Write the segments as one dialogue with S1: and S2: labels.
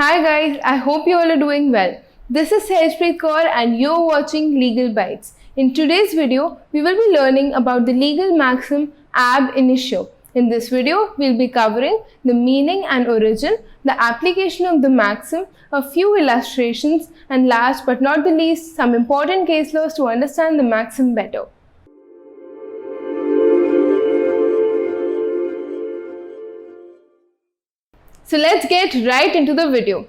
S1: Hi guys, I hope you all are doing well. This is Sehajpreet Kaur and you're watching Legal Bites. In today's video, we will be learning about the legal maxim ab initio. In this video, we'll be covering the meaning and origin, the application of the maxim, a few illustrations, and last but not the least, some important case laws to understand the maxim better. So let's get right into the video.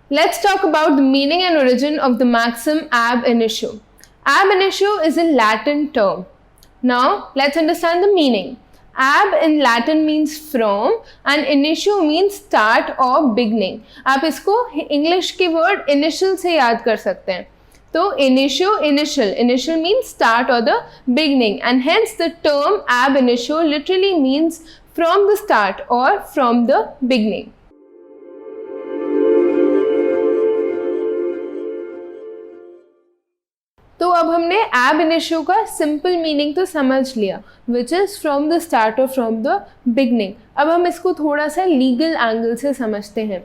S1: Let's talk about the meaning and origin of the maxim ab initio. Ab initio is a Latin term. Now let's understand the meaning. Ab in Latin means from and initio means start or beginning. आप इसको English के word initial से याद कर सकते हैं. तो initial means start or the beginning, and hence the term ab initio literally means from the start or from the beginning. तो अब हमने ab initio का सिंपल मीनिंग तो समझ लिया, which is from the start और फ्रॉम द बिगनिंग. अब हम इसको थोड़ा सा लीगल एंगल से समझते हैं.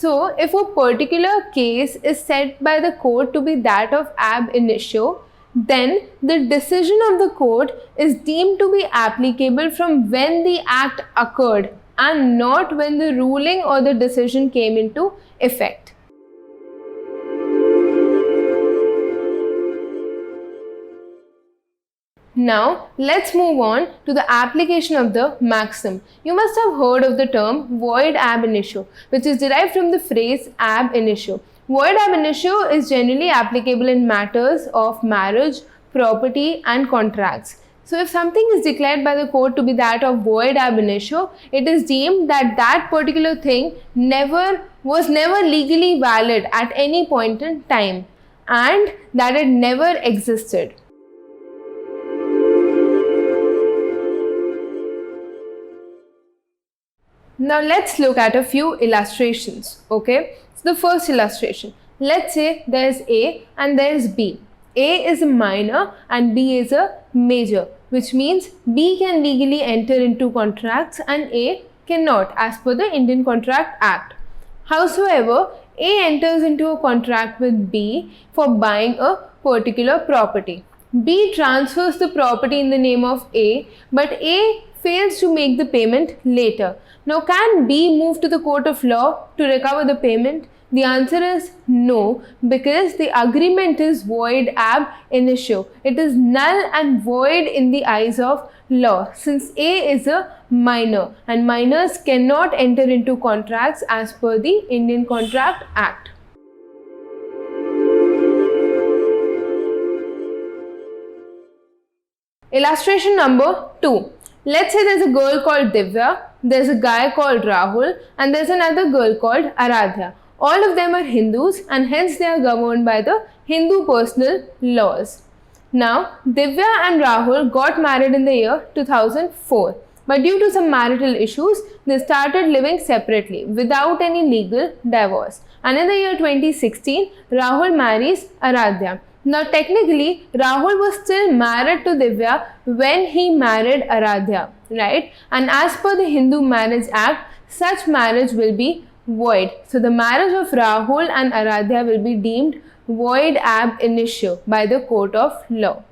S1: So if a particular case is set by the court to be that of ab initio, then the decision of the court is deemed to be applicable from when the act occurred and not when the ruling or the decision came into effect. Now, let's move on to the application of the maxim. You must have heard of the term void ab initio, which is derived from the phrase ab initio. Void ab initio is generally applicable in matters of marriage, property, and contracts. So, if something is declared by the court to be that of void ab initio, it is deemed that that particular thing was never legally valid at any point in time, and that it never existed. Now let's look at a few illustrations, okay? So the first illustration, let's say there's A and there's B. A is a minor and B is a major, which means B can legally enter into contracts and A cannot as per the Indian Contract Act. Howsoever, A enters into a contract with B for buying a particular property. B transfers the property in the name of A, but A fails to make the payment later. Now, can B move to the court of law to recover the payment? The answer is no, because the agreement is void ab initio. It is null and void in the eyes of law, since A is a minor and minors cannot enter into contracts as per the Indian Contract Act. Illustration number 2. Let's say there's a girl called Divya, there's a guy called Rahul, and there's another girl called Aradhya. All of them are Hindus and hence they are governed by the Hindu personal laws. Now, Divya and Rahul got married in the year 2004. But due to some marital issues, they started living separately without any legal divorce. And in the year 2016, Rahul marries Aradhya. Now technically, Rahul was still married to Divya when he married Aradhya, right? And as per the Hindu Marriage Act, such marriage will be void. So the marriage of Rahul and Aradhya will be deemed void ab initio by the court of law.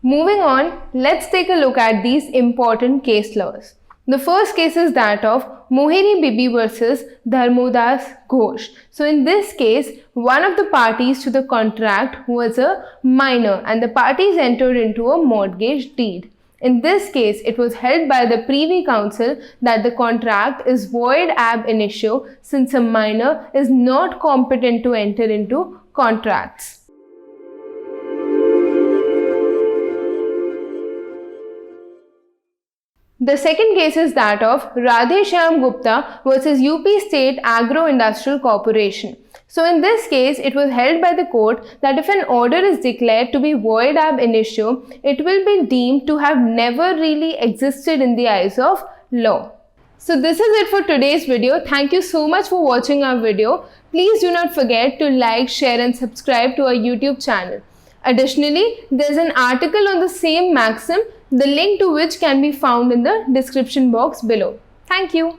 S1: Moving on, let's take a look at these important case laws. The first case is that of Mohini Bibi versus Dharmodas Ghosh. So in this case, one of the parties to the contract was a minor and the parties entered into a mortgage deed. In this case, it was held by the Privy Council that the contract is void ab initio since a minor is not competent to enter into contracts. The second case is that of Radhe Shyam Gupta versus UP State Agro-Industrial Corporation. So in this case, it was held by the court that if an order is declared to be void ab initio, it will be deemed to have never really existed in the eyes of law. So this is it for today's video. Thank you so much for watching our video. Please do not forget to like, share and subscribe to our YouTube channel. Additionally, there's an article on the same maxim the link to which can be found in the description box below. Thank you.